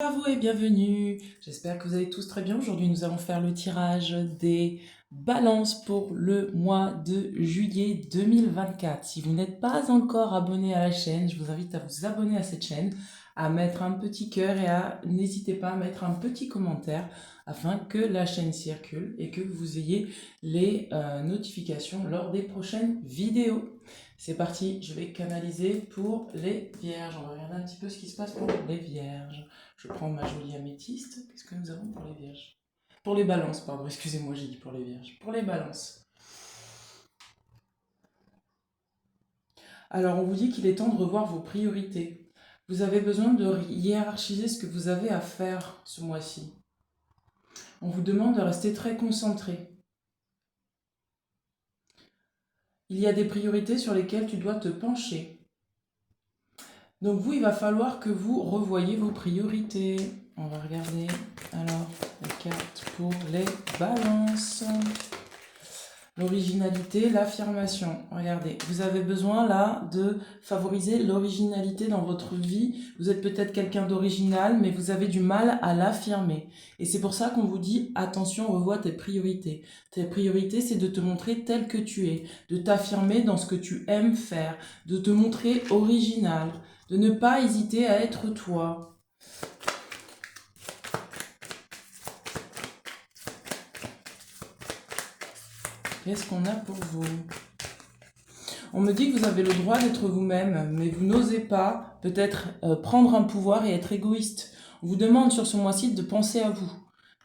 À vous et bienvenue. J'espère que vous allez tous très bien. Aujourd'hui, nous allons faire le tirage des balances pour le mois de juillet 2024. Si vous n'êtes pas encore abonné à la chaîne, je vous invite à vous abonner à cette chaîne, à mettre un petit cœur et à n'hésitez pas à mettre un petit commentaire afin que la chaîne circule et que vous ayez les notifications lors des prochaines vidéos. C'est parti, je vais canaliser pour les vierges. On va regarder un petit peu ce qui se passe pour les vierges. Je prends ma jolie améthyste. Qu'est-ce que nous avons pour les vierges? Pour les balances, pardon, excusez-moi, j'ai dit pour les vierges. Pour les balances. Alors, on vous dit qu'il est temps de revoir vos priorités. Vous avez besoin de hiérarchiser ce que vous avez à faire ce mois-ci. On vous demande de rester très concentré. Il y a des priorités sur lesquelles tu dois te pencher. Donc vous, il va falloir que vous revoyiez vos priorités. On va regarder alors les cartes pour les balances. L'originalité, l'affirmation. Regardez, vous avez besoin là de favoriser l'originalité dans votre vie. Vous êtes peut-être quelqu'un d'original, mais vous avez du mal à l'affirmer. Et c'est pour ça qu'on vous dit, attention, revois tes priorités. Tes priorités, c'est de te montrer tel que tu es, de t'affirmer dans ce que tu aimes faire, de te montrer original, de ne pas hésiter à être toi. Qu'est-ce qu'on a pour vous? On me dit que vous avez le droit d'être vous-même, mais vous n'osez pas peut-être prendre un pouvoir et être égoïste. On vous demande sur ce mois-ci de penser à vous.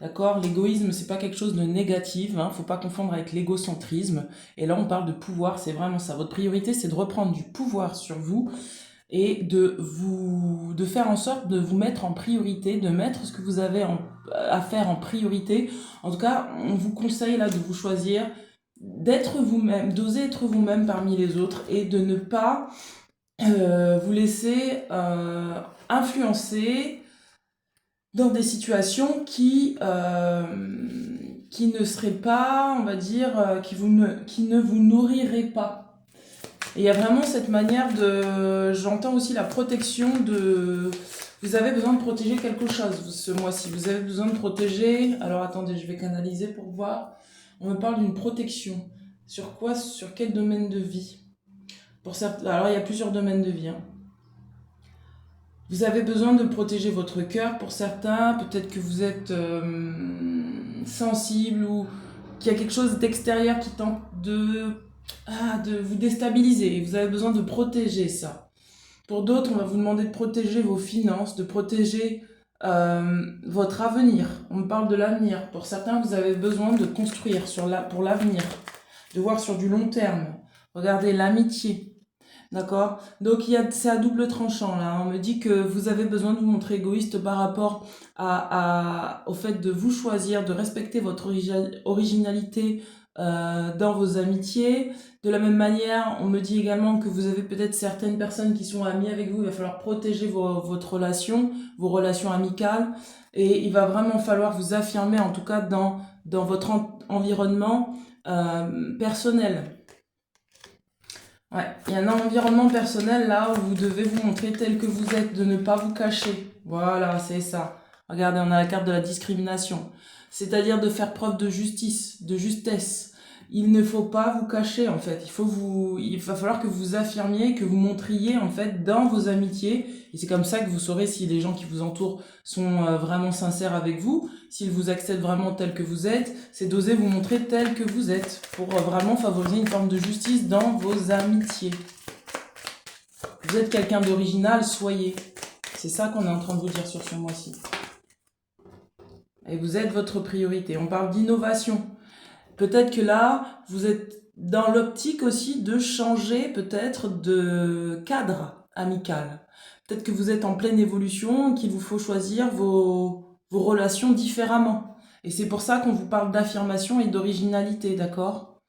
D'accord? L'égoïsme, c'est pas quelque chose de négatif, hein, faut pas confondre avec l'égocentrisme. Et là, on parle de pouvoir, c'est vraiment ça. Votre priorité, c'est de reprendre du pouvoir sur vous et de faire en sorte de vous mettre en priorité, de mettre ce que vous avez à faire en priorité. En tout cas, on vous conseille là de vous choisir d'être vous-même, d'oser être vous-même parmi les autres et de ne pas vous laisser influencer dans des situations qui ne seraient pas, on va dire, qui ne vous nourriraient pas. Et il y a vraiment cette manière de... J'entends aussi la protection de... Vous avez besoin de protéger quelque chose ce mois-ci. Vous avez besoin de protéger... Alors attendez, je vais canaliser pour voir. On me parle d'une protection. Sur quoi? Sur quel domaine de vie? Pour certains... Alors il y a plusieurs domaines de vie. Hein. Vous avez besoin de protéger votre cœur pour certains. Peut-être que vous êtes sensible ou qu'il y a quelque chose d'extérieur qui tente de vous déstabiliser. Et vous avez besoin de protéger ça. Pour d'autres, on va vous demander de protéger vos finances, de protéger votre avenir. On me parle de l'avenir. Pour certains, vous avez besoin de construire pour l'avenir, de voir sur du long terme. Regardez l'amitié. D'accord? Donc c'est à double tranchant là. On me dit que vous avez besoin de vous montrer égoïste par rapport au fait de vous choisir, de respecter votre originalité dans vos amitiés. De la même manière, on me dit également que vous avez peut-être certaines personnes qui sont amies avec vous. Il va falloir protéger votre relation, vos relations amicales. Et il va vraiment falloir vous affirmer, en tout cas dans votre environnement personnel. Ouais, il y a un environnement personnel là où vous devez vous montrer tel que vous êtes, de ne pas vous cacher. Voilà, c'est ça. Regardez, on a la carte de la discrimination. C'est-à-dire de faire preuve de justice, de justesse. Il ne faut pas vous cacher en fait. Il va falloir que vous affirmiez, que vous montriez en fait dans vos amitiés. Et c'est comme ça que vous saurez si les gens qui vous entourent sont vraiment sincères avec vous, s'ils vous acceptent vraiment tel que vous êtes. C'est d'oser vous montrer tel que vous êtes pour vraiment favoriser une forme de justice dans vos amitiés. Vous êtes quelqu'un d'original, soyez. C'est ça qu'on est en train de vous dire sur ce mois-ci. Et vous êtes votre priorité. On parle d'innovation. Peut-être que là, vous êtes dans l'optique aussi de changer peut-être de cadre amical. Peut-être que vous êtes en pleine évolution, qu'il vous faut choisir vos relations différemment. Et c'est pour ça qu'on vous parle d'affirmation et d'originalité, d'accord?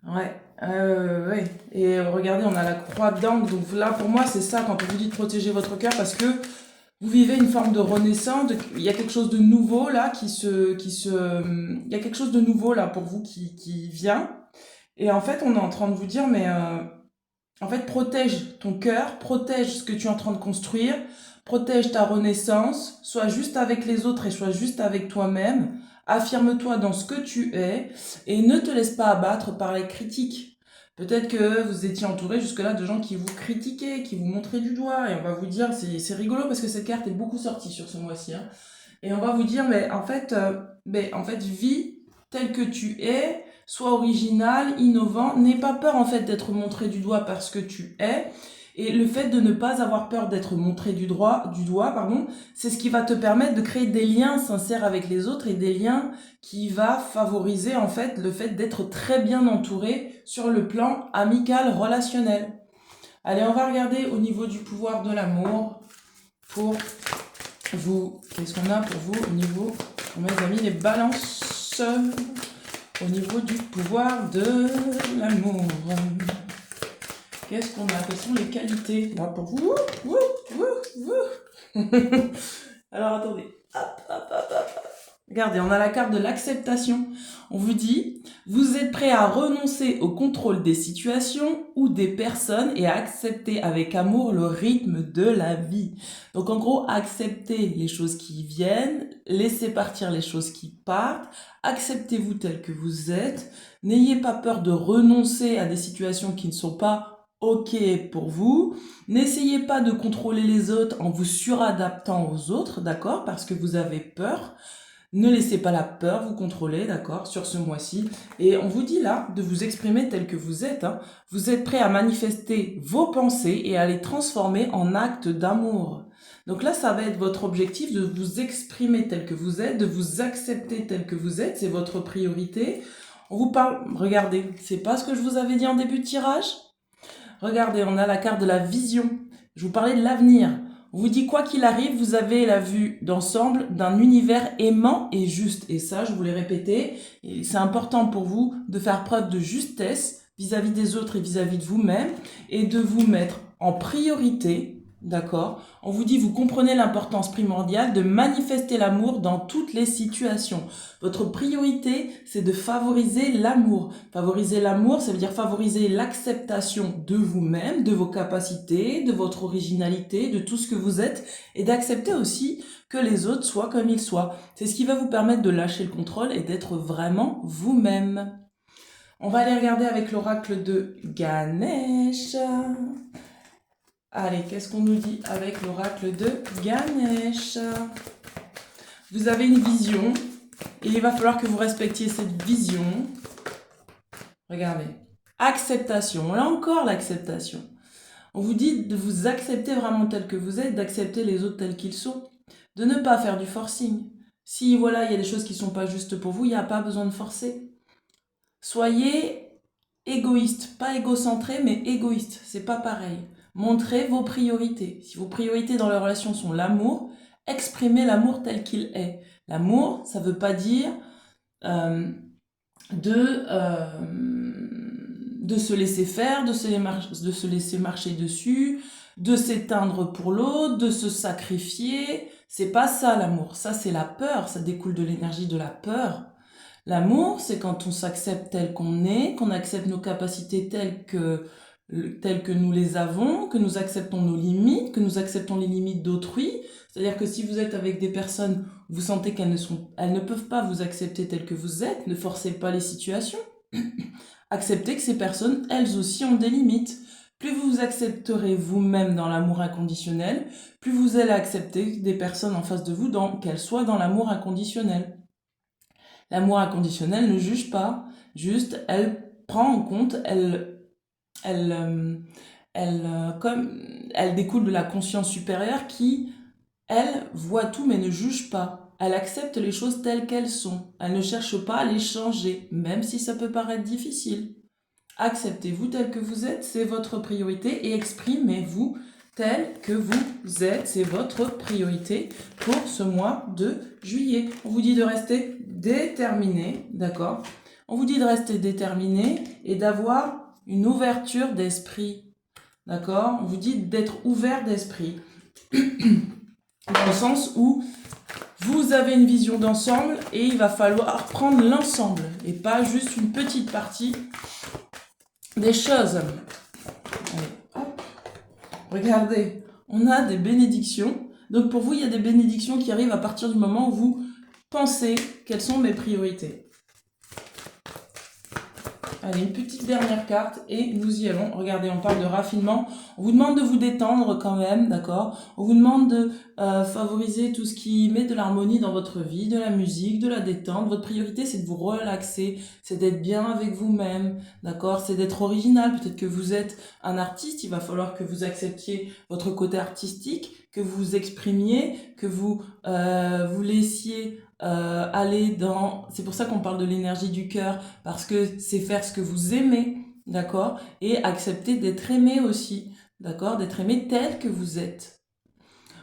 Ouais. Ouais. Et regardez, on a la croix d'angle. Donc là, pour moi, c'est ça quand on vous dit de protéger votre cœur parce que vous vivez une forme de renaissance, il y a quelque chose de nouveau là il y a quelque chose de nouveau là pour vous qui vient. Et en fait, on est en train de vous dire, mais en fait, protège ton cœur, protège ce que tu es en train de construire, Protège ta renaissance, sois juste avec les autres et sois juste avec toi-même. Affirme-toi dans ce que tu es et ne te laisse pas abattre par les critiques. Peut-être que vous étiez entouré jusque-là de gens qui vous critiquaient, qui vous montraient du doigt et on va vous dire, c'est rigolo parce que cette carte est beaucoup sortie sur ce mois-ci, hein. Et on va vous dire, mais en fait, vis tel que tu es, sois original, innovant, n'aie pas peur en fait d'être montré du doigt parce que tu es. Et le fait de ne pas avoir peur d'être montré du doigt, c'est ce qui va te permettre de créer des liens sincères avec les autres et des liens qui va favoriser en fait le fait d'être très bien entouré sur le plan amical, relationnel. Allez, on va regarder au niveau du pouvoir de l'amour pour vous. Qu'est-ce qu'on a pour vous au niveau, pour mes amis les balances, au niveau du pouvoir de l'amour? Qu'est-ce qu'on a? Quelles sont les qualités là pour vous? Alors attendez. Hop. Regardez, on a la carte de l'acceptation. On vous dit, vous êtes prêt à renoncer au contrôle des situations ou des personnes et à accepter avec amour le rythme de la vie. Donc en gros, acceptez les choses qui viennent, laissez partir les choses qui partent, acceptez-vous tel que vous êtes, n'ayez pas peur de renoncer à des situations qui ne sont pas OK pour vous. N'essayez pas de contrôler les autres en vous suradaptant aux autres, d'accord, parce que vous avez peur. Ne laissez pas la peur vous contrôler, d'accord, sur ce mois-ci. Et on vous dit là de vous exprimer tel que vous êtes, hein. Vous êtes prêt à manifester vos pensées et à les transformer en actes d'amour. Donc là, ça va être votre objectif de vous exprimer tel que vous êtes, de vous accepter tel que vous êtes, c'est votre priorité. On vous parle, regardez, c'est pas ce que je vous avais dit en début de tirage? Regardez, on a la carte de la vision. Je vous parlais de l'avenir. On vous dit quoi qu'il arrive, vous avez la vue d'ensemble d'un univers aimant et juste. Et ça, je vous l'ai répété, et c'est important pour vous de faire preuve de justesse vis-à-vis des autres et vis-à-vis de vous-même et de vous mettre en priorité, d'accord? On vous dit, vous comprenez l'importance primordiale de manifester l'amour dans toutes les situations. Votre priorité, c'est de favoriser l'amour. Favoriser l'amour, ça veut dire favoriser l'acceptation de vous-même, de vos capacités, de votre originalité, de tout ce que vous êtes, et d'accepter aussi que les autres soient comme ils soient. C'est ce qui va vous permettre de lâcher le contrôle et d'être vraiment vous-même. On va aller regarder avec l'oracle de Ganesh. Allez, qu'est-ce qu'on nous dit avec l'oracle de Ganesh? Vous avez une vision et il va falloir que vous respectiez cette vision. Regardez. Acceptation. Là encore, l'acceptation. On vous dit de vous accepter vraiment tel que vous êtes, d'accepter les autres tels qu'ils sont, de ne pas faire du forcing. Si voilà, il y a des choses qui ne sont pas justes pour vous, il n'y a pas besoin de forcer. Soyez égoïste, pas égocentré, mais égoïste. C'est pas pareil. Montrez vos priorités. Si vos priorités dans la relation sont l'amour, exprimez l'amour tel qu'il est. L'amour, ça veut pas dire de se laisser faire, de se laisser marcher dessus, de s'éteindre pour l'autre, de se sacrifier. C'est pas ça l'amour. Ça, c'est la peur. Ça découle de l'énergie de la peur. L'amour, c'est quand on s'accepte tel qu'on est, qu'on accepte nos capacités telles que nous les avons, que nous acceptons nos limites, que nous acceptons les limites d'autrui. C'est-à-dire que si vous êtes avec des personnes, vous sentez qu'elles ne peuvent pas vous accepter telles que vous êtes, ne forcez pas les situations. Acceptez que ces personnes, elles aussi, ont des limites. Plus vous accepterez vous-même dans l'amour inconditionnel, plus vous allez accepter des personnes en face de vous, qu'elles soient dans l'amour inconditionnel. L'amour inconditionnel ne juge pas, juste elle prend en compte, comme elle découle de la conscience supérieure qui, elle, voit tout mais ne juge pas. Elle accepte les choses telles qu'elles sont. Elle ne cherche pas à les changer, même si ça peut paraître difficile. Acceptez-vous tel que vous êtes, c'est votre priorité, et exprimez-vous tel que vous êtes, c'est votre priorité pour ce mois de juillet. On vous dit de rester déterminé, d'accord? On vous dit de rester déterminé et d'avoir une ouverture d'esprit, d'accord? On vous dit d'être ouvert d'esprit, dans le sens où vous avez une vision d'ensemble et il va falloir prendre l'ensemble et pas juste une petite partie des choses. Allez, hop. Regardez, on a des bénédictions. Donc pour vous, il y a des bénédictions qui arrivent à partir du moment où vous pensez quelles sont mes priorités. Allez, une petite dernière carte et nous y allons. Regardez, on parle de raffinement. On vous demande de vous détendre quand même, d'accord? On vous demande de favoriser tout ce qui met de l'harmonie dans votre vie, de la musique, de la détente. Votre priorité, c'est de vous relaxer, c'est d'être bien avec vous-même, d'accord? C'est d'être original. Peut-être que vous êtes un artiste, il va falloir que vous acceptiez votre côté artistique, que vous vous exprimiez, que vous vous laissiez aller dans... C'est pour ça qu'on parle de l'énergie du cœur, parce que c'est faire ce que vous aimez, d'accord? Et accepter d'être aimé aussi, d'accord? D'être aimé tel que vous êtes.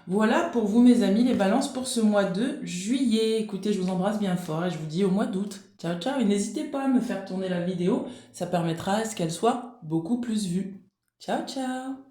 Voilà pour vous mes amis les balances pour ce mois de juillet. Écoutez, je vous embrasse bien fort et je vous dis au mois d'août. Ciao ciao et n'hésitez pas à me faire tourner la vidéo, ça permettra à ce qu'elle soit beaucoup plus vue. Ciao ciao.